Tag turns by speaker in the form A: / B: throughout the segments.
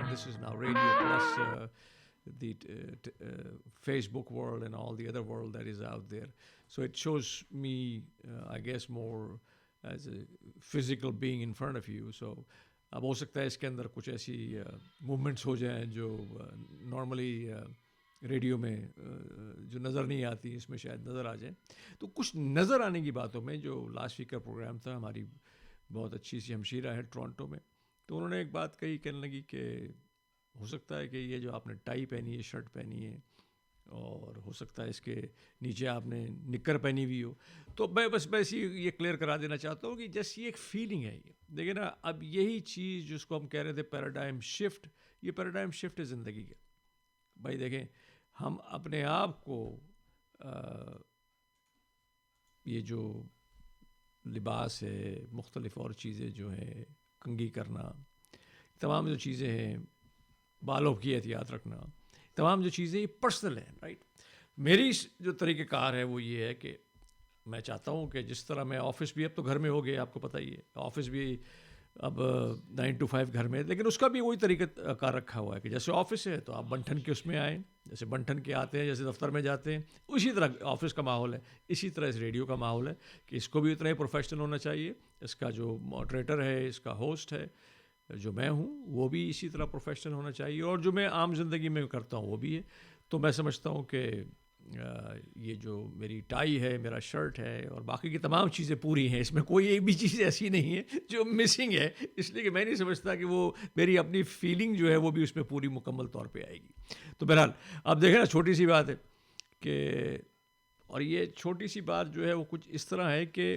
A: this is now radio plus the Facebook world and all the other world that is out there. So it shows me, I guess, more as a physical being in front of you. So अब हो सकता है इसके अंदर कुछ ऐसी movements हो जाएं जो नॉर्मली रेडियो में जो नज़र नहीं आती, इसमें शायद नज़र आ जाए. तो कुछ नज़र आने की बातों में, जो लास्ट वीक का प्रोग्राम था, हमारी बहुत अच्छी सी हमशीरा है टोरंटो में, तो उन्होंने एक बात कही, कहने लगी कि हो सकता है कि ये जो आपने टाई पहनी है, शर्ट पहनी है, और हो सकता है इसके नीचे आपने निक्कर पहनी हुई हो. तो मैं बस ये क्लियर करा देना चाहता हूँ कि जैसे ये एक फीलिंग है. ये देखिए ना, अब यही चीज़ जिसको हम कह रहे थे पैराडाइम शिफ्ट, ये पैराडाइम शिफ्ट है ज़िंदगी का. भाई देखें, हम अपने आप को ये जो लिबास है, मुख्तलिफ और चीज़ें जो हैं, कंघी करना, तमाम जो चीज़ें हैं, बालों की एहतियात रखना, तमाम जो चीज़ें ये पर्सनल हैं, राइट. मेरी जो तरीक़ेकार है वो ये है कि मैं चाहता हूँ कि जिस तरह मैं, ऑफ़िस भी अब तो घर में हो गए, आपको पता ही है, ऑफ़िस भी अब 9 to 5 घर में, लेकिन उसका भी वही तरीक़ेकार रखा हुआ है कि जैसे ऑफ़िस है तो आप बंठन के उसमें आएँ, जैसे बंठन के आते हैं, जैसे दफ्तर में जाते हैं, उसी तरह ऑफ़िस का माहौल है. इसी तरह इस रेडियो का माहौल है कि इसको भी उतना ही प्रोफेशनल होना चाहिए. इसका जो मॉडरेटर है, इसका होस्ट है, जो मैं हूँ, वो भी इसी तरह प्रोफेशनल होना चाहिए, और जो मैं आम ज़िंदगी में करता हूँ वो भी है. तो मैं समझता हूँ कि ये जो मेरी टाई है, मेरा शर्ट है, और बाकी की तमाम चीज़ें पूरी हैं. इसमें कोई एक भी चीज़ ऐसी नहीं है जो मिसिंग है, इसलिए कि मैं नहीं समझता कि वो मेरी अपनी फीलिंग जो है वो भी उसमें पूरी मुकम्मल तौर पे आएगी. तो बहरहाल अब देखें ना, छोटी सी बात है कि, और ये छोटी सी बात जो है वो कुछ इस तरह है कि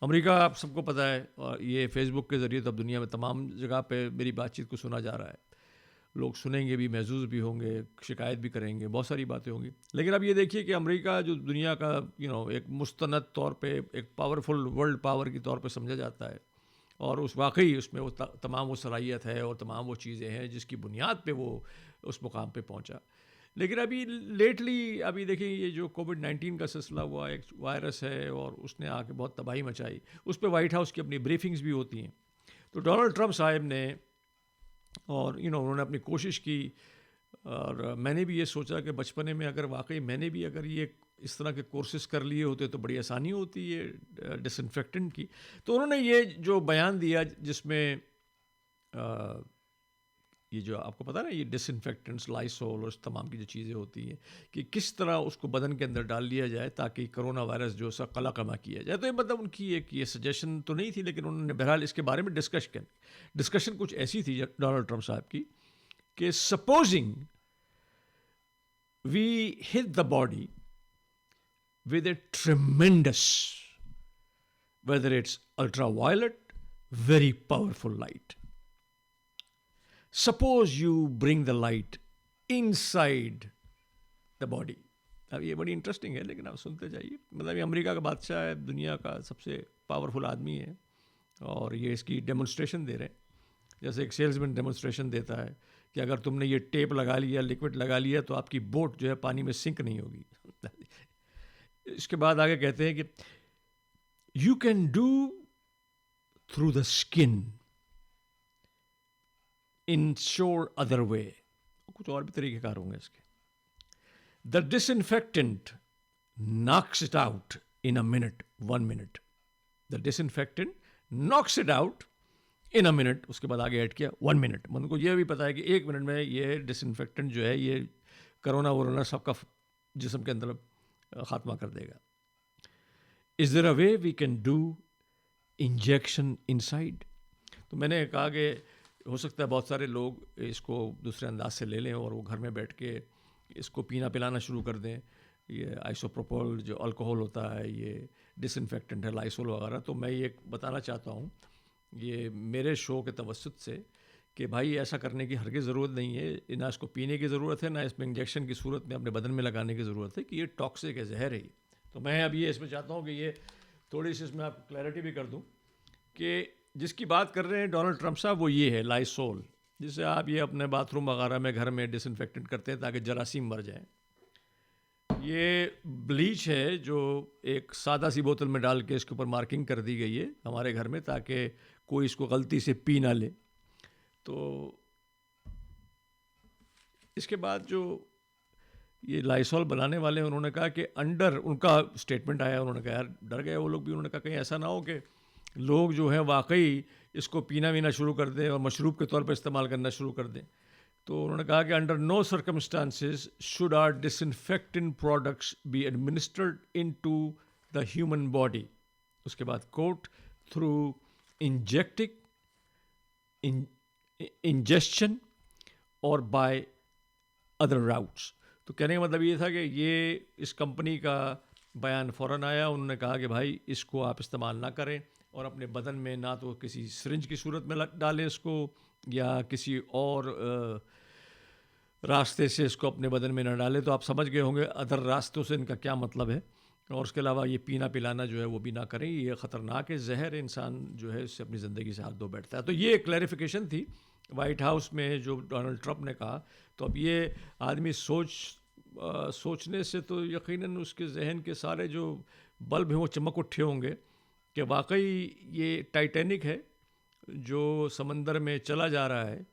A: अमेरिका, आप सबको पता है, और ये फेसबुक के ज़रिए तो अब दुनिया में तमाम जगह पे मेरी बातचीत को सुना जा रहा है. लोग सुनेंगे भी, महसूस भी होंगे, शिकायत भी करेंगे, बहुत सारी बातें होंगी. लेकिन अब ये देखिए कि अमेरिका जो दुनिया का एक मुस्तनद तौर पे, एक पावरफुल वर्ल्ड पावर की तौर पे समझा जाता है, और उस वाकई उसमें वो तमाम वो सलाहियत है और तमाम वो चीज़ें हैं जिसकी बुनियाद पे वो उस मुकाम पे पहुंचा. लेकिन अभी लेटली, अभी देखिए, ये जो कोविड-19 का सिलसिला हुआ, एक वायरस है और उसने आके बहुत तबाही मचाई, उस पर वाइट हाउस की अपनी ब्रीफिंग्स भी होती हैं. तो डोनाल्ड ट्रंप साहब ने, और उन्होंने अपनी कोशिश की, और मैंने भी ये सोचा कि बचपने में अगर वाकई मैंने भी अगर ये इस तरह के कोर्सेज कर लिए होते तो बड़ी आसानी होती है डिसइंफेक्टेंट की. तो उन्होंने ये जो बयान दिया, जिसमें ये जो आपको पता है ना, ये डिसइंफेक्टेंट्स, लाइसोल और इस तमाम की जो चीज़ें होती हैं, कि किस तरह उसको बदन के अंदर डाल लिया जाए ताकि कोरोना वायरस जो सा कला कमा किया जाए. तो ये मतलब उनकी एक ये सजेशन तो नहीं थी, लेकिन उन्होंने बहरहाल इसके बारे में डिस्कशन कुछ ऐसी थी डोनाल्ड ट्रंप साहब की कि supposing we hit the body with a tremendous, whether it's ultraviolet, very powerful light. Suppose you bring the light inside the body. अब ये बड़ी इंटरेस्टिंग है, लेकिन आप सुनते जाइए. मतलब ये अमेरिका का बादशाह है, दुनिया का सबसे पावरफुल आदमी है, और ये इसकी डेमोन्स्ट्रेशन दे रहे हैं, जैसे एक सेल्समैन डेमोन्स्ट्रेशन देता है कि अगर तुमने ये टेप लगा लिया, लिक्विड लगा लिया, तो आपकी बोट जो है पानी में सिंक नहीं होगी. इसके बाद आगे कहते हैं कि you can do through the skin in sure other way. कुछ और भी तरीक़ेकार होंगे इसके. The disinfectant knocks it out in a minute, 1 minute. The disinfectant knocks it out in a minute. उसके बाद आगे ऐड किया 1 minute. मतलब को ये भी पता है कि 1 मिनट में ये डिसइंफेक्टेंट जो है ये कोरोना वोरोना सबका जिस्म के अंदर ख़ात्मा कर देगा. Is there a way we can do injection inside? तो मैंने कहा कि हो सकता है बहुत सारे लोग इसको दूसरे अंदाज से ले लें और वो घर में बैठ के इसको पीना पिलाना शुरू कर दें. ये आइसोप्रोपोल जो अल्कोहल होता है, ये डिसइंफेक्टेंट है, लाइसोल वगैरह. तो मैं ये बताना चाहता हूँ ये मेरे शो के तवस्सुत से कि भाई ऐसा करने की हरगिज़ ज़रूरत नहीं है. ना इसको पीने की ज़रूरत है, ना इसमें इंजेक्शन की सूरत में अपने बदन में लगाने की ज़रूरत है, कि ये टॉक्सिक है, जहर है. तो मैं अब ये इसमें चाहता हूँ कि ये थोड़ी सी इसमें आप क्लैरिटी भी कर दूँ कि जिसकी बात कर रहे हैं डोनाल्ड ट्रंप साहब, वो ये है लाइसोल, जिससे आप ये अपने बाथरूम वगैरह में घर में डिसइंफेक्टेंट करते हैं ताकि जरासीम मर जाएं. ये ब्लीच है जो एक सादा सी बोतल में डाल के इसके ऊपर मार्किंग कर दी गई है हमारे घर में, ताकि कोई इसको गलती से पी ना ले. तो इसके बाद जो ये लाइसॉल बनाने वाले हैं, उन्होंने कहा कि अंडर, उनका स्टेटमेंट आया, उन्होंने कहा यार डर गए वो लोग भी, उन्होंने कहा कहीं ऐसा ना हो कि लोग जो है वाकई इसको पीना वीना शुरू कर दें और मशरूब के तौर पर इस्तेमाल करना शुरू कर दें। तो उन्होंने कहा कि under no circumstances should our disinfectant products be administered into the human body. उसके बाद कोट, थ्रू इंजेक्टिंग, इंजेस्शन और बाय अदर राउट्स। तो कहने का मतलब ये था कि ये इस कंपनी का बयान फ़ौरन आया, उन्होंने कहा कि भाई इसको आप इस्तेमाल ना करें और अपने बदन में ना तो किसी सिरिंज की सूरत में डालें इसको, या किसी और रास्ते से इसको अपने बदन में ना डालें। तो आप समझ गए होंगे अदर रास्तों से इनका क्या मतलब है। और उसके अलावा ये पीना पिलाना जो है वो भी ना करें, ये ख़तरनाक है, जहर, इंसान जो है इससे अपनी ज़िंदगी से हाथ धो बैठता है। तो ये एक क्लैरिफिकेशन थी वाइट हाउस में जो डोनाल्ड ट्रंप ने कहा। तो अब ये आदमी सोचने से तो यकीनन उसके जहन के सारे जो बल्ब हैं वो चमक उठे होंगे कि वाकई ये टाइटैनिक है जो समंदर में चला जा रहा है,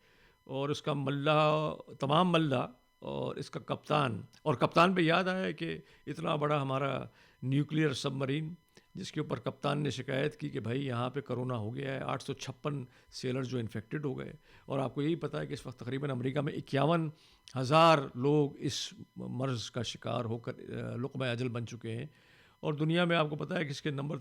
A: और उसका मल्ला, तमाम मल्ला और इसका कप्तान, और कप्तान पे याद आया कि इतना बड़ा हमारा न्यूक्लियर सबमरीन जिसके ऊपर कप्तान ने शिकायत की कि भाई यहाँ पे कोरोना हो गया है, 856 सेलर जो इन्फेक्टेड हो गए। और आपको यही पता है कि इस वक्त तकरीबन अमेरिका में 51,000 लोग इस मर्ज़ का शिकार होकर लुक़मा अजल बन चुके हैं, और दुनिया में आपको पता है कि इसके नंबर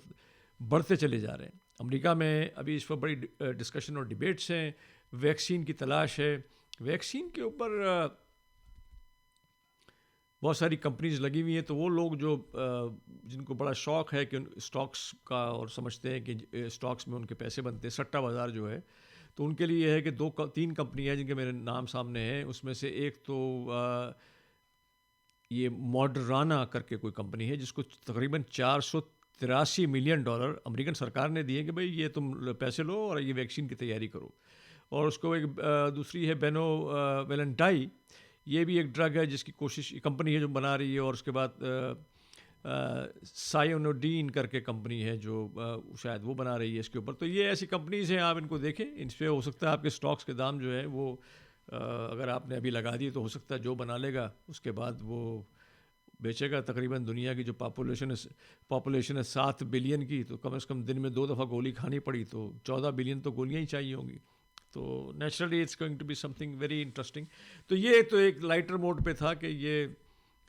A: बढ़ते चले जा रहे हैं। अमेरिका में अभी इस पर बड़ी डिस्कशन और डिबेट्स हैं, वैक्सीन की तलाश है। वैक्सीन के ऊपर बहुत सारी कंपनीज लगी हुई हैं, तो वो लोग जो जिनको बड़ा शौक़ है कि स्टॉक्स का, और समझते हैं कि स्टॉक्स में उनके पैसे बनते हैं, सट्टा बाज़ार जो है, तो उनके लिए यह है कि 3 कंपनी है जिनके मेरे नाम सामने हैं। उसमें से एक तो ये मॉडराना करके कोई कंपनी है जिसको तकरीबन $483 मिलियन अमेरिकन सरकार ने दिए कि भाई ये तुम पैसे लो और ये वैक्सीन की तैयारी करो। और उसको एक दूसरी है बेनो वेलेंटाई, ये भी एक ड्रग है जिसकी कोशिश कंपनी है जो बना रही है। और उसके बाद सायोनोडीन करके कंपनी है जो शायद वो बना रही है इसके ऊपर। तो ये ऐसी कंपनीज हैं, आप इनको देखें, इन पर हो सकता है आपके स्टॉक्स के दाम जो है वो अगर आपने अभी लगा दिए तो हो सकता है जो बना लेगा उसके बाद वो बेचेगा। तकरीबन दुनिया की जो पॉपुलेशन है 7 बिलियन की, तो कम से कम दिन में 2 दफ़ा गोली खानी पड़ी तो 14 बिलियन तो गोलियां ही चाहिए होंगी। तो naturally it's going to be something very interesting. तो ये तो एक लाइटर मोड पे था कि ये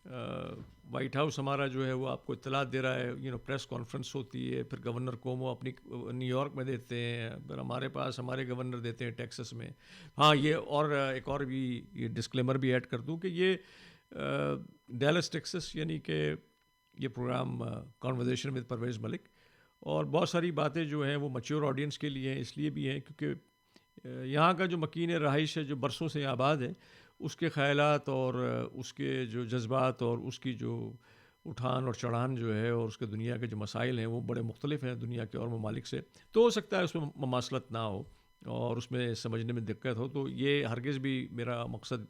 A: वाइट हाउस हमारा जो है वो आपको इत्तला दे रहा है, प्रेस कॉन्फ्रेंस होती है, फिर गवर्नर कोमो अपनी न्यूयॉर्क में देते हैं, फिर हमारे पास हमारे गवर्नर देते हैं टेक्सास में। हाँ, ये और एक और भी ये डिस्क्लेमर भी ऐड कर दूं कि ये डैलस टेक्सास यानी कि ये program conversation with Parvez Malik, और बहुत सारी बातें जो हैं वो मैच्योर ऑडियंस के लिए हैं, इसलिए भी हैं क्योंकि यहाँ का जो मकीन रहाइश है जो बरसों से आबाद है, उसके ख़यालात और उसके जो जज्बात और उसकी जो उठान और चढ़ान जो है और उसके दुनिया के जो मसाइल हैं वो बड़े मुख्तलिफ हैं दुनिया के और ममालिक से। तो हो सकता है उसमें ममासलत ना हो और उसमें समझने में दिक्कत हो। तो ये हरगिज़ भी मेरा मकसद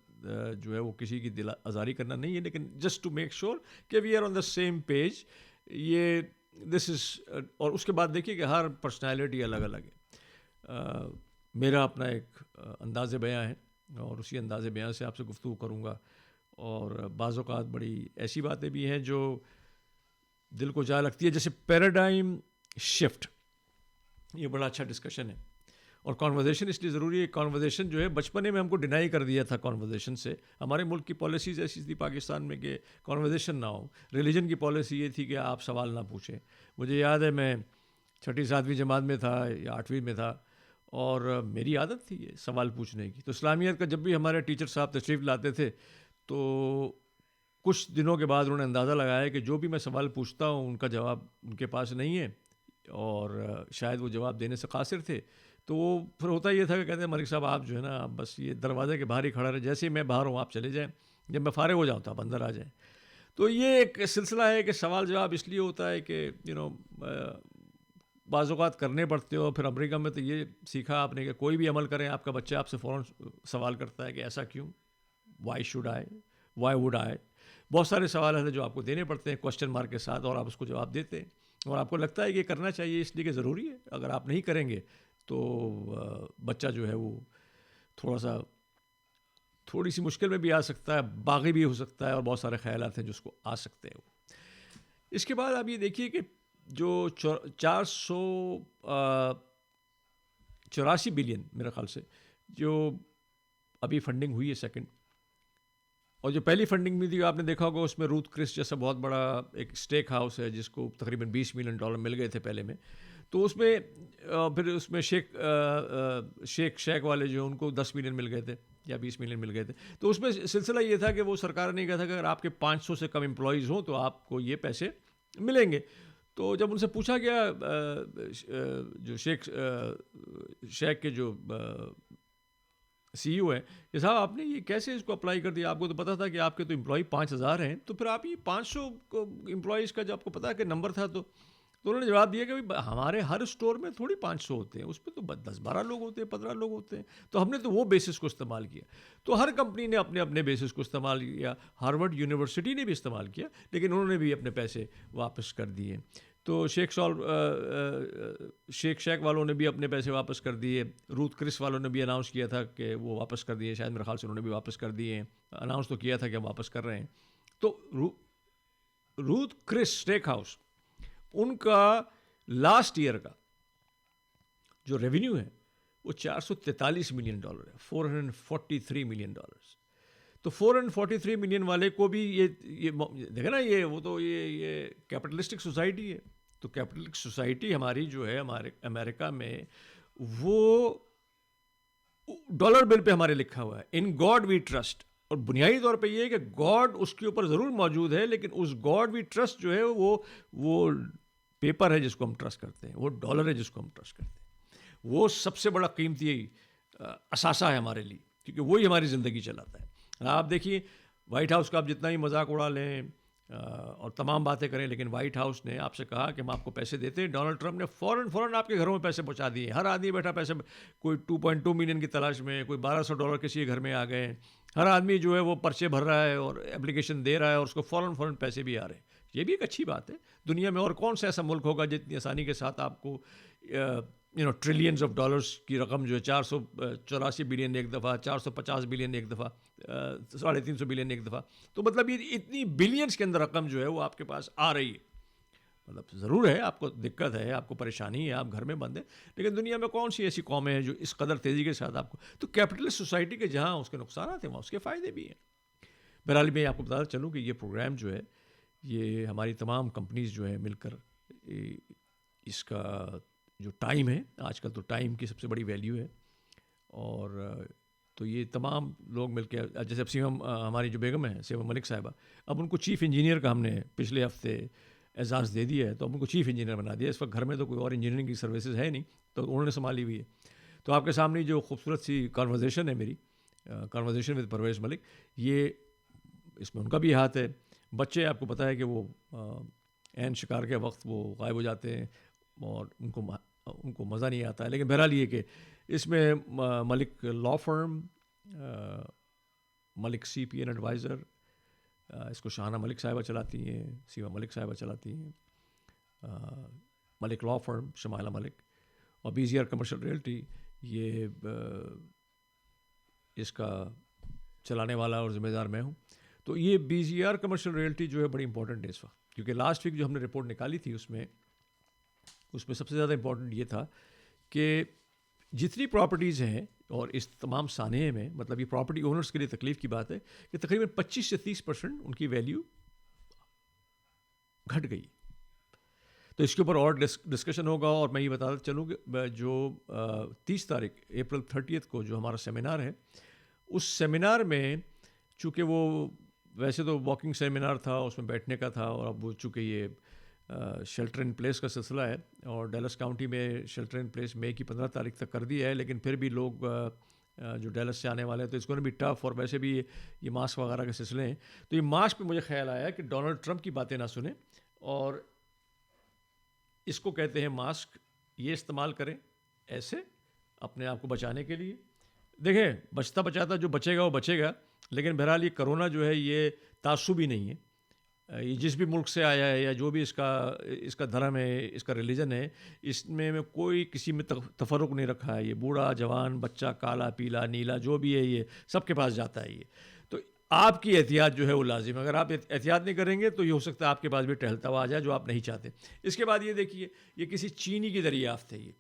A: जो है वो किसी की दिल आज़ारी करना नहीं है, लेकिन जस्ट टू मेक श्योर कि we are on the same page. ये दिस इज़, और उसके बाद देखिए कि हर पर्सनैलिटी अलग अलग है। मेरा अपना एक अंदाज़ बयां है और उसी अंदाज़ बयां से आपसे गुफ्तगू करूँगा, और बाज़ औक़ात बड़ी ऐसी बातें भी हैं जो दिल को जा लगती है, जैसे पैराडाइम शिफ्ट। ये बड़ा अच्छा डिस्कशन है और कॉन्वर्सेशन इसलिए ज़रूरी है। कॉन्वर्सेशन जो है बचपने में हमको डिनाई कर दिया था कॉन्वर्सेशन से। हमारे मुल्क की पॉलिसीज़ ऐसी थी पाकिस्तान में कि कॉन्वर्सेशन ना हो। रिलीजन की पॉलिसी ये थी कि आप सवाल ना पूछें। मुझे याद है मैं 6ठी 7वीं जमात में था या 8वीं में था और मेरी आदत थी ये सवाल पूछने की। तो इस्लामियत का जब भी हमारे टीचर साहब तशरीफ़ लाते थे तो कुछ दिनों के बाद उन्होंने अंदाज़ा लगाया कि जो भी मैं सवाल पूछता हूँ उनका जवाब उनके पास नहीं है और शायद वो जवाब देने से कासिर थे। तो वो फिर होता ये था कि कहते हैं मलिक साहब आप जो है ना, आप बस ये दरवाज़े के बाहर ही खड़ा रहे, जैसे ही मैं बाहर हूँ आप चले जाएँ, जब मैं फ़ारिग हो जाऊँ तो आप अंदर आ जाएँ। तो ये एक सिलसिला है कि सवाल जवाब इसलिए होता है कि बाज़ औक़ात करने पड़ते हो। फिर अमेरिका में तो ये सीखा आपने कि कोई भी अमल करें आपका बच्चा आपसे फ़ौरन सवाल करता है कि ऐसा क्यों, why should I, why would I. बहुत सारे सवाल हैं जो आपको देने पड़ते हैं क्वेश्चन मार्क के साथ, और आप उसको जवाब देते हैं और आपको लगता है कि करना चाहिए इसलिए कि ज़रूरी है। अगर आप नहीं करेंगे तो बच्चा जो है वो थोड़ी सी मुश्किल में भी आ सकता है, बागी भी हो सकता है, और बहुत सारे ख्यालात हैं जो उसको आ सकते हैं। इसके बाद आप ये देखिए कि जो 484 बिलियन मेरे ख्याल से जो अभी फंडिंग हुई है सेकंड, और जो पहली फंडिंग में थी आपने देखा होगा उसमें रूथ क्रिस जैसा बहुत बड़ा एक स्टेक हाउस है जिसको तकरीबन $20 मिलियन मिल गए थे पहले में। तो उसमें फिर उसमें शेख शेख वाले जो उनको 10 मिलियन मिल गए थे या 20 मिलियन मिल गए थे। तो उसमें सिलसिला ये था कि वो सरकार ने कहा था कि अगर आपके 500 से कम एम्प्लॉयज़ हों तो आपको ये पैसे मिलेंगे। तो जब उनसे पूछा गया जो शेख के जो CEO है कि साहब आपने ये कैसे इसको अप्लाई कर दिया, आपको तो पता था कि आपके तो एम्प्लॉय 5,000 हैं, तो फिर आप ये 500 एम्प्लॉयज़ का जो आपको पता है कि नंबर था, तो उन्होंने जवाब दिया कि भाई हमारे हर स्टोर में थोड़ी 500 होते हैं, उसमें तो 10-12 लोग होते हैं, 15 लोग होते हैं। तो हमने तो वो बेसिस को इस्तेमाल किया। तो हर कंपनी ने अपने अपने बेसिस को इस्तेमाल किया। हार्वर्ड यूनिवर्सिटी ने भी इस्तेमाल किया, लेकिन उन्होंने भी अपने पैसे वापस कर दिए। तो शेख शेख वालों ने भी अपने पैसे वापस कर दिए। रूथ क्रिस वालों ने भी अनाउंस किया था कि वो वापस कर दिए, शायद मेरे ख्याल से उन्होंने भी वापस कर दिए हैं, अनाउंस तो किया था कि हम वापस कर रहे हैं। तो रूथ क्रिस स्टेक हाउस, उनका लास्ट ईयर का जो रेवेन्यू है वो $443 मिलियन है, $443 मिलियन। तो 443 मिलियन वाले को भी ये देखे ना, ये वो तो ये कैपिटलिस्टिक सोसाइटी है। तो कैपिटलिस्टिक सोसाइटी हमारी जो है, हमारे अमेरिका में, वो डॉलर बिल पे हमारे लिखा हुआ है, इन गॉड वी ट्रस्ट। और बुनियादी तौर पे ये है कि गॉड उसके ऊपर ज़रूर मौजूद है, लेकिन उस गॉड वी ट्रस्ट जो है वो पेपर है जिसको हम ट्रस्ट करते हैं, वो डॉलर है जिसको हम ट्रस्ट करते हैं। वो सबसे बड़ा कीमती असासा है हमारे लिए, क्योंकि वही हमारी ज़िंदगी चलाता है। आप देखिए वाइट हाउस का आप जितना ही मजाक उड़ा लें और तमाम बातें करें, लेकिन वाइट हाउस ने आपसे कहा कि हम आपको पैसे देते हैं। डोनाल्ड ट्रंप ने फ़ौरन आपके घरों में पैसे पहुंचा दिए। हर आदमी बैठा पैसे, कोई 2.2 मिलियन की तलाश में, कोई $1,200 किसी के घर में आ गए। हर आदमी जो है वो पर्चे भर रहा है और एप्लीकेशन दे रहा है, और उसको फ़ौरन पैसे भी आ रहे हैं। ये भी एक अच्छी बात है। दुनिया में और कौन सा ऐसा मुल्क होगा जितनी आसानी के साथ आपको ट्रिलियंस ऑफ डॉलर्स की रकम जो है, 484 बिलियन एक दफ़ा, 450 बिलियन एक दफ़ा, 350 बिलियन एक दफ़ा, तो मतलब ये इतनी बिलियंस के अंदर रकम जो है वो आपके पास आ रही है। मतलब ज़रूर है, आपको दिक्कत है, आपको परेशानी है, आप घर में बंद हैं, लेकिन दुनिया में कौन सी ऐसी कौमें हैं जो इस कदर तेज़ी के साथ आपको। तो कैपिटलिस्ट सोसाइटी के जहाँ उसके नुकसान हैं वहाँ उसके फ़ायदे भी हैं। बहरहाल मैं आपको बताना चलूँ कि ये प्रोग्राम जो है, ये हमारी तमाम कंपनीज़ जो है मिलकर, इसका जो टाइम है, आजकल तो टाइम की सबसे बड़ी वैल्यू है, और तो ये तमाम लोग मिलकर, जैसे अब हमारी जो बेगम है सीमा मलिक साहिबा, अब उनको चीफ़ इंजीनियर का हमने पिछले हफ्ते एजाज़ दे दिया है, तो अब उनको चीफ़ इंजीनियर बना दिया। इस वक्त घर में तो कोई और इंजीनियरिंग की सर्विसेज है नहीं, तो उन्होंने संभाली हुई है। तो आपके सामने जो खूबसूरत सी कॉन्वर्जेसन है मेरी, कॉन्वर्जेसन विद परवेज़ मलिक, ये इसमें उनका भी हाथ है। बच्चे आपको पता है कि वो एन शिकार के वक्त वो गायब हो जाते हैं और उनको मज़ा नहीं आता है। लेकिन बहरहाल ये कि इसमें Malik law firm, Malik CPN adviser, इसको शाहाना मलिक साहिबा चलाती हैं, सीमा मलिक साहिबा चलाती हैं, मलिक लॉ फर्म शमाइला मलिक, और BZR कमर्शियल रियल्टी, ये इसका चलाने वाला और ज़िम्मेदार मैं हूँ। तो ये BZR कमर्शियल रियल्टी जो है बड़ी इंपॉर्टेंट है इस वक्त, क्योंकि लास्ट वीक जो हमने रिपोर्ट निकाली थी उसमें सबसे ज़्यादा इम्पॉर्टेंट ये था कि जितनी प्रॉपर्टीज़ हैं, और इस तमाम सानये में, मतलब ये प्रॉपर्टी ओनर्स के लिए तकलीफ़ की बात है कि तकरीबन 25 से 30% उनकी वैल्यू घट गई। तो इसके ऊपर और डिस्कशन होगा, और मैं ये बताता चलूँ कि जो 30 तारीख अप्रैल 30 को जो हमारा सेमिनार है, उस सेमिनार में चूँकि वो वैसे तो वॉकिंग सेमिनार था, उसमें बैठने का था, और अब चूँकि ये शेल्टर इन प्लेस का सिलसिला है, और डैलस काउंटी में शेल्टर इन प्लेस मई की 15 तारीख तक कर दिया है, लेकिन फिर भी लोग जो डैलस से आने वाले हैं तो इसको भी टफ, और वैसे भी ये मास्क वगैरह के सिलसिले हैं। तो ये मास्क पे मुझे ख्याल आया कि डोनाल्ड ट्रंप की बातें ना सुने, और इसको कहते हैं मास्क, ये इस्तेमाल करें ऐसे अपने आप को बचाने के लिए। देखें, बचता बचाता जो बचेगा वो बचेगा, लेकिन बहरहाल ये कोरोना जो है ये तासुबी नहीं है, ये जिस भी मुल्क से आया है या जो भी इसका इसका धर्म है, इसका रिलीजन है, इसमें में कोई किसी में तफरुक नहीं रखा है। ये बूढ़ा जवान बच्चा, काला पीला नीला जो भी है, ये सबके पास जाता है ये। तो आपकी एहतियात जो है वो लाजिम है। अगर आप एहतियात नहीं करेंगे तो ये हो सकता है आपके पास भी टहलता हुआ आ जाए, जो आप नहीं चाहते। इसके बाद ये देखिए, ये किसी चीनी की दरियाफ्त है। ये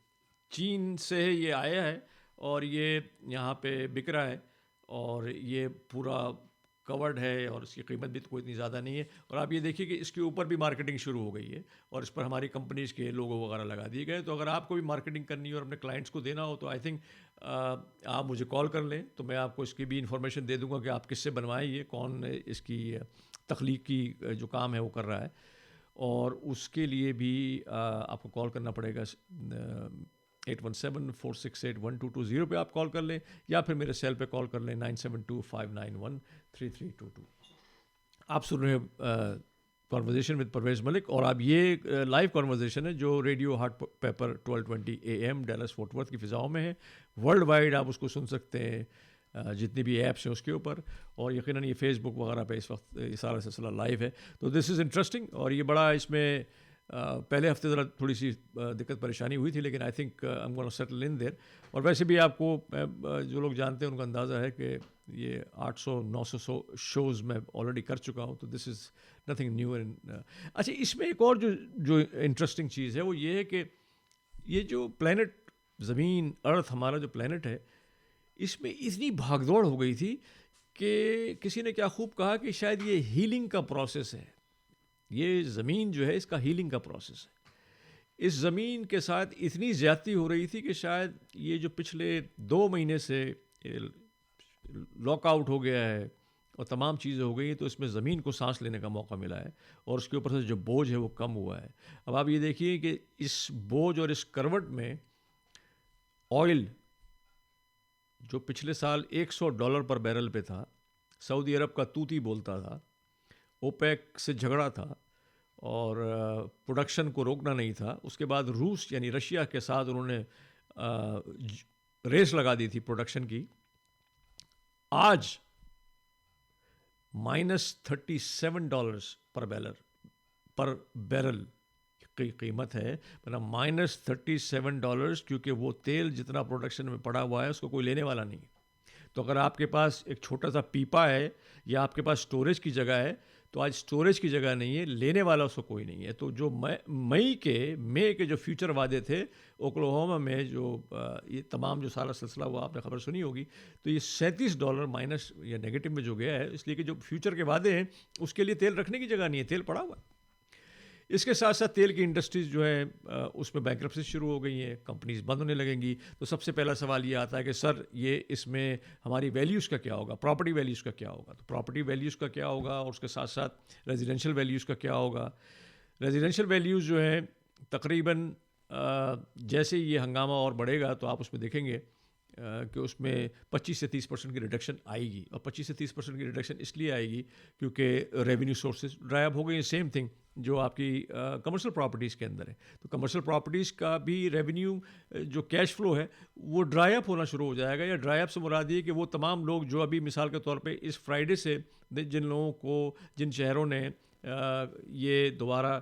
A: चीन से ये आया है और ये यहाँ पे बिक रहा है, और ये पूरा कवर्ड है और इसकी कीमत भी तो कोई इतनी ज़्यादा नहीं है। और आप ये देखिए कि इसके ऊपर भी मार्केटिंग शुरू हो गई है और इस पर हमारी कंपनीज़ के लोगो वगैरह लगा दिए गए। तो अगर आपको भी मार्केटिंग करनी है और अपने क्लाइंट्स को देना हो तो आई थिंक आप मुझे कॉल कर लें, तो मैं आपको इसकी भी इंफॉर्मेशन दे दूंगा कि आप किससे बनवाएं, ये कौन इसकी तख्लीक की जो काम है वो कर रहा है। और उसके लिए भी आपको कॉल करना पड़ेगा 817-468-1220 पे आप कॉल कर लें, या फिर मेरे सेल पे कॉल कर लें 9725913322। आप सुन रहे हैं कॉन्वर्जेशन विद परवेज़ मलिक, और आप ये लाइव कॉन्वर्जेशन है जो radio hot paper 1220 AM Dallas fort worth की फ़िज़ाओं में है। वर्ल्ड वाइड आप उसको सुन सकते हैं जितनी भी ऐप्स हैं उसके ऊपर, और यकीनन ये फेसबुक वगैरह पे इस वक्त ये सारा सिलसिला लाइव है। तो दिस इज़ इंटरेस्टिंग, और ये बड़ा इसमें पहले हफ्ते ज़रा थोड़ी सी दिक्कत परेशानी हुई थी, लेकिन I think I am gonna settle in their. और वैसे भी आपको जो लोग जानते हैं उनका अंदाज़ा है कि ये 800-900 शोज़ मैं ऑलरेडी कर चुका हूँ, तो this is nothing new in. अच्छा, इसमें एक और जो इंटरेस्टिंग चीज़ है वो ये है कि ये जो प्लैनेट ज़मीन अर्थ, हमारा जो प्लैनेट है, इसमें इतनी भागदौड़ हो गई थी कि किसी ने क्या खूब कहा कि शायद ये हीलिंग का प्रोसेस है। ये ज़मीन जो है इसका हीलिंग का प्रोसेस है। इस ज़मीन के साथ इतनी ज़्यादती हो रही थी कि शायद ये जो पिछले 2 महीने से लॉकआउट हो गया है और तमाम चीज़ें हो गई हैं, तो इसमें ज़मीन को सांस लेने का मौका मिला है और उसके ऊपर से जो बोझ है वो कम हुआ है। अब आप ये देखिए कि इस बोझ और इस करवट में ऑयल जो पिछले साल $100 पर बैरल पे था, सऊदी अरब का तूती बोलता था, ओपेक से झगड़ा था और प्रोडक्शन को रोकना नहीं था। उसके बाद रूस यानी रशिया के साथ उन्होंने रेस लगा दी थी प्रोडक्शन की। आज -$37 पर बैरल की कीमत है, मतलब -$37, क्योंकि वो तेल जितना प्रोडक्शन में पड़ा हुआ है उसको कोई लेने वाला नहीं। तो अगर आपके पास एक छोटा सा पीपा है या आपके पास स्टोरेज की जगह है, तो आज स्टोरेज की जगह नहीं है, लेने वाला उसको कोई नहीं है। तो जो मई के जो फ्यूचर वादे थे ओक्लाहोमा में, जो ये तमाम जो सारा सिलसिला हुआ आपने खबर सुनी होगी, तो ये $37 माइनस या नेगेटिव में जो गया है, इसलिए कि जो फ्यूचर के वादे हैं उसके लिए तेल रखने की जगह नहीं है, तेल पड़ा हुआ है। इसके साथ साथ तेल की इंडस्ट्रीज़ जो है उसमें बैंकरप्सी शुरू हो गई हैं, कंपनीज बंद होने लगेंगी। तो सबसे पहला सवाल ये आता है कि सर ये इसमें हमारी वैल्यूज़ का क्या होगा, प्रॉपर्टी वैल्यूज़ का क्या होगा। तो प्रॉपर्टी वैल्यूज़ का क्या होगा और उसके साथ साथ रेजिडेंशियल वैल्यूज़ का क्या होगा। रेजिडेंशियल वैल्यूज़ जो है तकरीबन जैसे ये हंगामा और बढ़ेगा तो आप उसमें देखेंगे कि उसमें 25 से 30% की रिडक्शन आएगी। और 25 से 30% की रिडक्शन इसलिए आएगी क्योंकि रेवेन्यू सोर्सेज ड्राई अप हो गई हैं। सेम थिंग जो आपकी कमर्शियल प्रॉपर्टीज़ के अंदर है, तो कमर्शियल प्रॉपर्टीज़ का भी रेवेन्यू जो कैश फ्लो है वो ड्राई अप होना शुरू हो जाएगा। या ड्राई अप से मुराद ये कि वो तमाम लोग जो अभी मिसाल के तौर पे इस फ्राइडे से जिन लोगों को, जिन शहरों ने ये दोबारा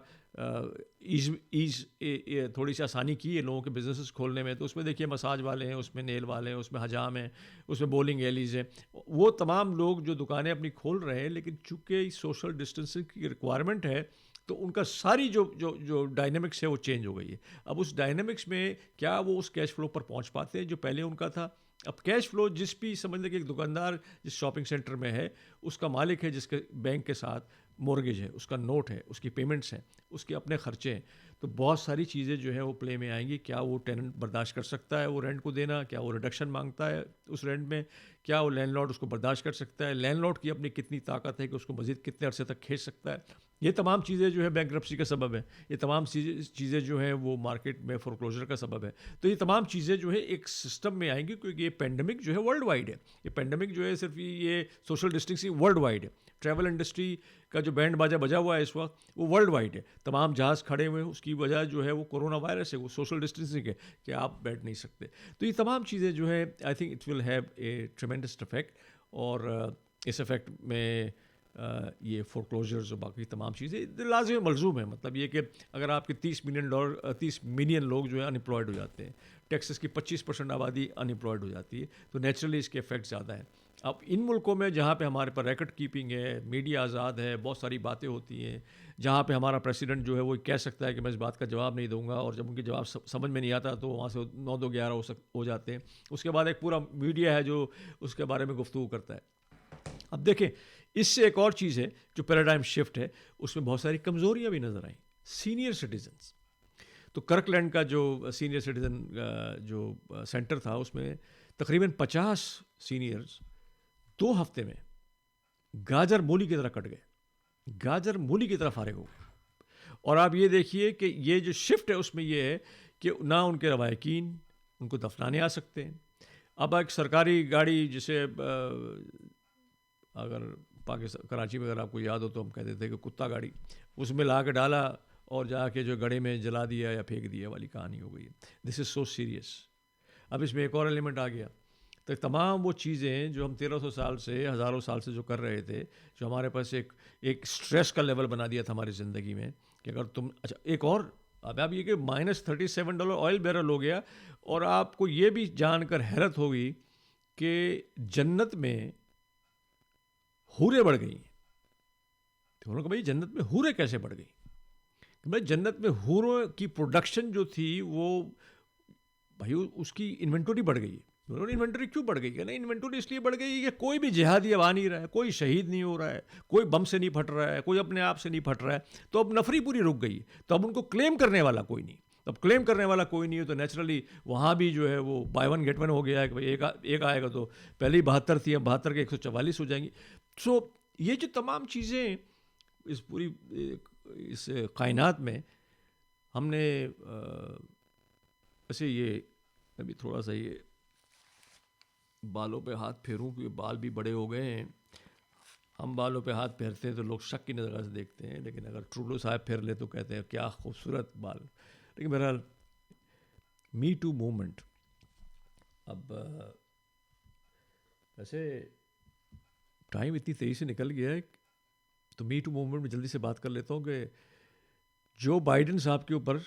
A: थोड़ी सी आसानी की है लोगों के बिजनेसेस खोलने में, तो उसमें देखिए मसाज वाले हैं, उसमें नेल वाले हैं, उसमें हजाम हैं, उसमें बॉलिंग एलीज हैं, वो तमाम लोग जो दुकानें अपनी खोल रहे हैं, लेकिन चूँकि सोशल डिस्टेंसिंग की रिक्वायरमेंट है तो उनका सारी जो डायनेमिक्स है वो चेंज हो गई है। अब उस डायनेमिक्स में क्या वो उस कैश फ्लो पर पहुंच पाते हैं जो पहले उनका था। अब कैश फ्लो जिस भी समझ लें कि एक दुकानदार जिस शॉपिंग सेंटर में है उसका मालिक है, जिसके बैंक के साथ मॉर्गेज है, उसका नोट है, उसकी पेमेंट्स हैं, उसके अपने खर्चे हैं, तो बहुत सारी चीज़ें जो है वो प्ले में आएंगी। क्या वो टेनेंट बर्दाश्त कर सकता है वो रेंट को देना, क्या वो रिडक्शन मांगता है उस रेंट में, क्या वो लैंडलॉर्ड उसको बर्दाश्त कर सकता है, लैंडलॉर्ड की अपनी कितनी ताकत है कि उसको मज़ीद कितने अरसे तक खींच सकता है। ये तमाम चीज़ें जो है बैंकरप्सी का सबब है, ये तमाम चीज़ें जो है वो मार्केट में फोरक्लोजर का सबब है। तो ये तमाम चीज़ें जो है एक सिस्टम में आएंगी, क्योंकि ये पेंडेमिक जो है वर्ल्ड वाइड है। ये पेंडेमिक जो है सिर्फ ये सोशल डिस्टेंसिंग वर्ल्ड वाइड है। ट्रैवल इंडस्ट्री का जो बैंड बाजा बजा हुआ है इस वक्त वो वर्ल्ड वाइड है, तमाम जहाज़ खड़े हुए हैं, उसकी वजह जो है वो कोरोना वायरस है, वो सोशल डिस्टेंसिंग है कि आप बैठ नहीं सकते। तो ये तमाम चीज़ें जो है I think it will have a ट्रेमेंडस effect. और इस इफेक्ट में ये फोरक्लोजर्स और बाकी तमाम चीज़ें लाजिम मलजूम है। मतलब ये कि अगर आपके 30 मिलियन लोग जो है अनएम्प्लॉयड हो जाते हैं, टेक्सास की 25% आबादी अनएम्प्लॉयड हो जाती है, तो नेचुरली इसके इफेक्ट ज़्यादा हैं। अब इन मुल्कों में जहाँ पे हमारे पर रिकॉर्ड कीपिंग है, मीडिया आज़ाद है, बहुत सारी बातें होती हैं, जहाँ पे हमारा प्रेसिडेंट जो है वो कह सकता है कि मैं इस बात का जवाब नहीं दूंगा, और जब उनके जवाब समझ में नहीं आता तो वहाँ से 9-2-11 हो जाते हैं। उसके बाद एक पूरा मीडिया है जो उसके बारे में गुफ्तगू करता है। अब देखें, इससे एक और चीज़ है जो पैराडाइम शिफ्ट है, उसमें बहुत सारी कमज़ोरियाँ भी नज़र आई। सीनियर सिटीजन्स, तो कर्कलैंड का जो सीनियर सिटीज़न जो सेंटर था, उसमें तकरीबन 50 सीनियर्स 2 हफ्ते में गाजर मूली की तरह कट गए, गाजर मूली की तरह फारिग हो गए। और आप ये देखिए कि ये जो शिफ्ट है उसमें ये है कि ना उनके रवायकीन उनको दफनाने आ सकते हैं। अब एक सरकारी गाड़ी, जिसे अगर पाकिस्तान कराची में अगर आपको याद हो तो हम कहते थे कि कुत्ता गाड़ी, उसमें ला के डाला और जाके जो गड़े में जला दिया या फेंक दिया वाली कहानी हो गई है। This is so serious. अब इसमें एक और एलिमेंट आ गया, तो तमाम वो चीज़ें जो हम 1300 साल से, हज़ारों साल से जो कर रहे थे, जो हमारे पास एक स्ट्रेस का लेवल बना दिया था हमारी ज़िंदगी में कि अगर तुम, अच्छा एक और, अब ये कि -$37 ऑयल बैरल हो गया। और आपको ये भी जानकर हैरत होगी कि जन्नत में हूरें बढ़ गई। तो उन्होंने कहा भाई जन्नत में हूरें कैसे बढ़ गई? कि भाई जन्नत में हूरों की प्रोडक्शन जो थी वो, भाई उसकी इन्वेंटरी बढ़ गई। उन्होंने इन्वेंटरी क्यों बढ़ गई? नहीं, इन्वेंटरी इसलिए बढ़ गई कि कोई भी जिहादी अब आ नहीं रहा है, कोई शहीद नहीं हो रहा है, कोई बम से नहीं फट रहा है, कोई अपने आप से नहीं फट रहा है, तो अब नफरी पूरी रुक गई। तो अब उनको क्लेम करने वाला कोई नहीं। अब क्लेम करने वाला कोई नहीं है तो नेचुरली वहाँ भी जो है वो बाय वन गेट वन हो गया है कि भाई एक आएगा तो पहले ही 72 थी, अब 72 के 144 हो जाएंगी। सो ये जो तमाम चीज़ें इस पूरी इस कायनात में हमने वैसे ये अभी थोड़ा सा ये बालों पे हाथ फेरूं क्योंकि बाल भी बड़े हो गए हैं। हम बालों पे हाथ फेरते हैं तो लोग शक की नज़र से देखते हैं, लेकिन अगर ट्रूडो साहब फेर ले तो कहते हैं क्या खूबसूरत बाल। लेकिन बहरहाल मी टू मूवमेंट, अब वैसे टाइम इतनी तेज़ी से निकल गया है तो मी टू मूवमेंट में जल्दी से बात कर लेता हूँ कि जो बाइडन साहब के ऊपर,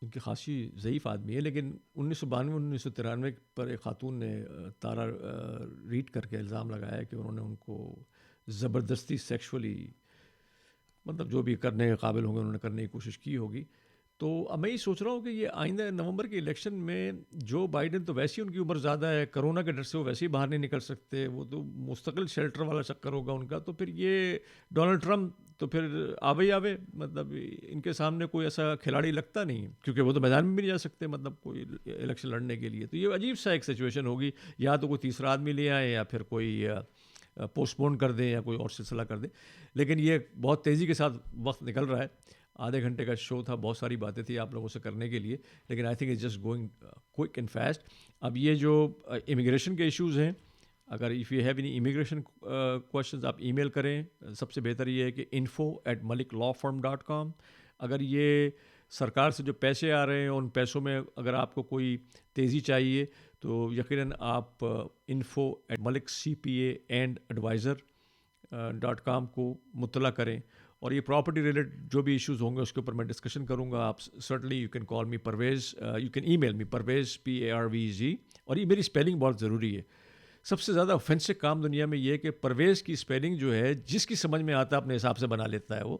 A: उनकी खासी ज़ईफ़ आदमी है, लेकिन 1992-1993 पर एक खातून ने तारा रीड करके इल्ज़ाम लगाया कि उन्होंने उनको ज़बरदस्ती सेक्सुअली, मतलब जो भी करने के काबिल होंगे उन्होंने करने की कोशिश की होगी। तो अब मैं ये सोच रहा हूँ कि ये आइंदा नवंबर के इलेक्शन में जो बाइडन, तो वैसे ही उनकी उम्र ज़्यादा है, कोरोना के डर से वो वैसे ही बाहर नहीं निकल सकते, वो तो मुस्तकिल शेल्टर वाला चक्कर होगा उनका। तो फिर ये डोनाल्ड ट्रम्प तो फिर आवे ही आवे, मतलब इनके सामने कोई ऐसा खिलाड़ी लगता नहीं, क्योंकि वो तो मैदान में भी नहीं जा सकते, मतलब कोई इलेक्शन लड़ने के लिए। तो ये अजीब सा एक सिचुएशन होगी, या तो कोई तीसरा आदमी ले आए या फिर कोई पोस्टपोन कर दें या कोई और सिलसिला कर दें। लेकिन ये बहुत तेज़ी के साथ वक्त निकल रहा है। आधे घंटे का शो था, बहुत सारी बातें थी आप लोगों से करने के लिए, लेकिन I think it's just going quick and fast. अब ये जो इमिग्रेशन के इश्यूज़ हैं, अगर if you have any immigration questions आप ईमेल करें। सबसे बेहतर ये है कि info@maliklawfirm.com। अगर ये सरकार से जो पैसे आ रहे हैं उन पैसों में अगर आपको कोई तेज़ी चाहिए तो यकीनन आप info@malikcpa&advisor.com को मुत्तला करें। और ये प्रॉपर्टी रिलेटेड जो भी इश्यूज़ होंगे उसके ऊपर मैं डिस्कशन करूँगा। आप certainly you can call me Parvez, you can email me Parvez PARVEZ। और ये मेरी स्पेलिंग बहुत ज़रूरी है। सबसे ज़्यादा ऑफेंसिव काम दुनिया में ये है कि परवेज़ की स्पेलिंग जो है जिसकी समझ में आता है अपने हिसाब से बना लेता है, वो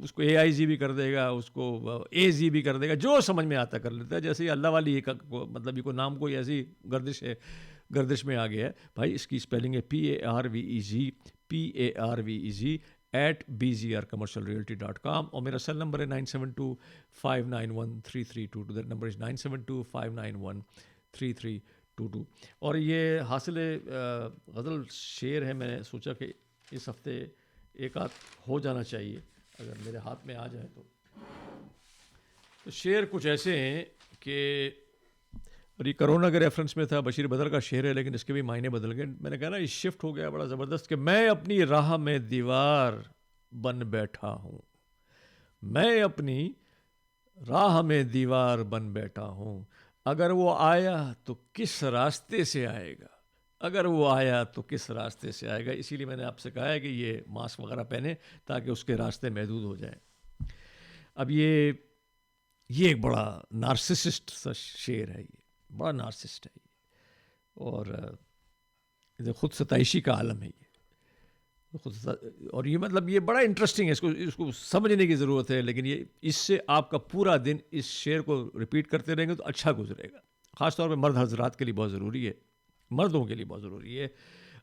A: उसको AIZ भी कर देगा, उसको AZ भी कर देगा, जो समझ में आता कर लेता है। जैसे ही अल्लाह वाली एक मतलब ये को नाम कोई ऐसी गर्दिश गर्दिश में आ गया है। भाई इसकी स्पेलिंग है PARVEZ @bzrcommercialrealty.com। और मेरा सेल नंबर है 9725913322। That number is 9725913322। और ये हासिल गज़ल शेर है, मैं सोचा कि इस हफ्ते एक आध हो जाना चाहिए अगर मेरे हाथ में आ जाए तो शेर कुछ ऐसे हैं कि, और ये कोरोना के रेफरेंस में था, बशीर बदर का शेर है, लेकिन इसके भी मायने बदल गए। मैंने कहा ना ये शिफ्ट हो गया बड़ा ज़बरदस्त कि मैं अपनी राह में दीवार बन बैठा हूँ, मैं अपनी राह में दीवार बन बैठा हूँ, अगर वो आया तो किस रास्ते से आएगा, अगर वो आया तो किस रास्ते से आएगा, इसीलिए मैंने आपसे कहा है कि ये मास्क वगैरह पहने ताकि उसके रास्ते महदूद हो जाए। अब ये एक बड़ा नार्सिसिस्ट सा शेर है, ये बड़ा नार्सिस्ट है ये, और ये खुद सताइशी का आलम है ये, और ये मतलब ये बड़ा इंटरेस्टिंग है, इसको इसको समझने की ज़रूरत है। लेकिन ये इससे आपका पूरा दिन इस शेर को रिपीट करते रहेंगे तो अच्छा गुजरेगा। ख़ास तौर पे मर्द हजरात के लिए बहुत ज़रूरी है, मर्दों के लिए बहुत ज़रूरी है।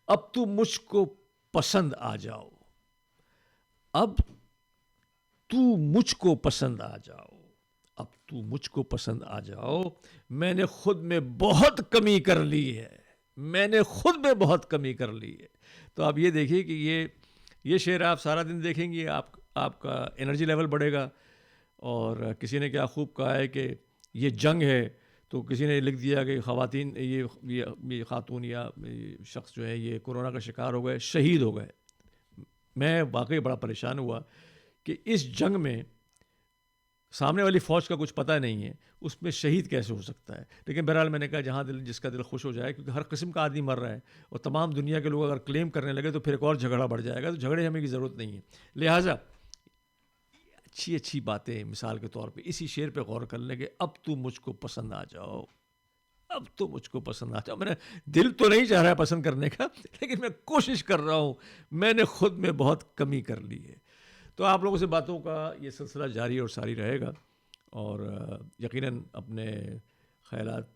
A: अब तू मुझको पसंद आ जाओ, अब तू मुझको पसंद आ जाओ, अब तू मुझको पसंद आ जाओ, मैंने खुद में बहुत कमी कर ली है, मैंने खुद में बहुत कमी कर ली है। तो आप ये देखिए कि ये शेर आप सारा दिन देखेंगे, आपका एनर्जी लेवल बढ़ेगा। और किसी ने क्या खूब कहा है कि ये जंग है, तो किसी ने लिख दिया कि ख़वातीन ये खातून या ये शख्स जो है ये कोरोना का शिकार हो गए, शहीद हो गए। मैं वाकई बड़ा परेशान हुआ कि इस जंग में सामने वाली फ़ौज का कुछ पता नहीं है, उसमें शहीद कैसे हो सकता है। लेकिन बहरहाल मैंने कहा जहाँ दिल जिसका दिल खुश हो जाए, क्योंकि हर किस्म का आदमी मर रहा है और तमाम दुनिया के लोग अगर क्लेम करने लगे तो फिर एक और झगड़ा बढ़ जाएगा, तो झगड़े हमें की ज़रूरत नहीं है। लिहाजा अच्छी अच्छी बातें मिसाल के तौर पे इसी शेर पे गौर कर लें कि अब तू मुझको पसंद आ जाओ, अब तो मुझको पसंद आ जाओ। मेरा दिल तो नहीं चाह रहा है पसंद करने का, लेकिन मैं कोशिश कर रहा हूँ, मैंने खुद में बहुत कमी कर ली है। तो आप लोगों से बातों का ये सिलसिला जारी और सारी रहेगा, और यकीनन अपने ख़यालात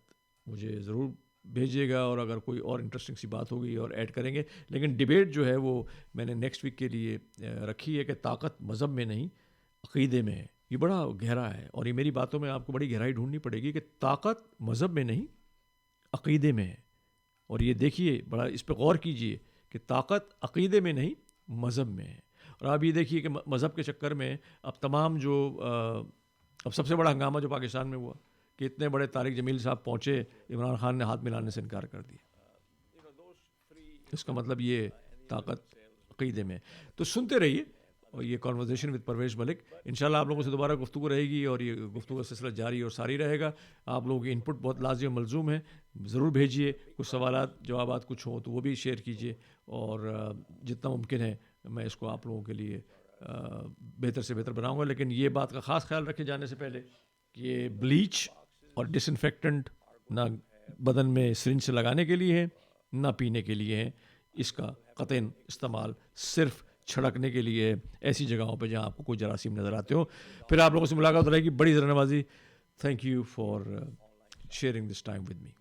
A: मुझे ज़रूर भेजिएगा, और अगर कोई और इंटरेस्टिंग सी बात होगी और ऐड करेंगे। लेकिन डिबेट जो है वो मैंने नेक्स्ट वीक के लिए रखी है कि ताकत मज़हब में नहीं अक़ीदे में है। ये बड़ा गहरा है, और ये मेरी बातों में आपको बड़ी गहराई ढूंढनी पड़ेगी कि ताकत मज़हब में नहीं अक़ीदे में है। और ये देखिए, बड़ा इस पर गौर कीजिए कि ताकत अक़ीदे में नहीं मज़हब में है। और आप ये देखिए कि मज़हब के चक्कर में अब तमाम जो अब सबसे बड़ा हंगामा जो पाकिस्तान में हुआ कि इतने बड़े तारिक जमील साहब पहुँचे, इमरान खान ने हाथ मिलाने से इनकार कर दिया। इसका मतलब ये ताकत अक़ीदे में। तो सुनते रहिए, और ये कॉन्वर्जेसन विद परवेश मलिक, इंशाल्लाह आप लोगों से दोबारा गुफ्तगू रहेगी, और ये गुफ्तगू का सिलसिला जारी और सारी रहेगा। आप लोगों की इनपुट बहुत लाज़िम मलज़ूम है, ज़रूर भेजिए। कुछ सवालात जवाबात कुछ हों तो वो भी शेयर कीजिए, और जितना मुमकिन है मैं इसको आप लोगों के लिए बेहतर से बेहतर बनाऊँगा। लेकिन ये बात का ख़ास ख्याल रखे जाने से पहले कि ये ब्लीच और डिसइंफेक्टेंट ना बदन में सिरिंज से लगाने के लिए है, ना पीने के लिए है। इसका कतई इस्तेमाल सिर्फ छिड़कने के लिए ऐसी जगहों पे जहाँ आपको कोई जरासीम नज़र आते हो। फिर आप लोगों से मुलाकात रहेगी, बड़ी ज़रा नवाजी। Thank you for sharing this time with me.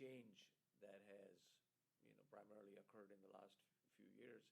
A: change that has primarily occurred in the last few years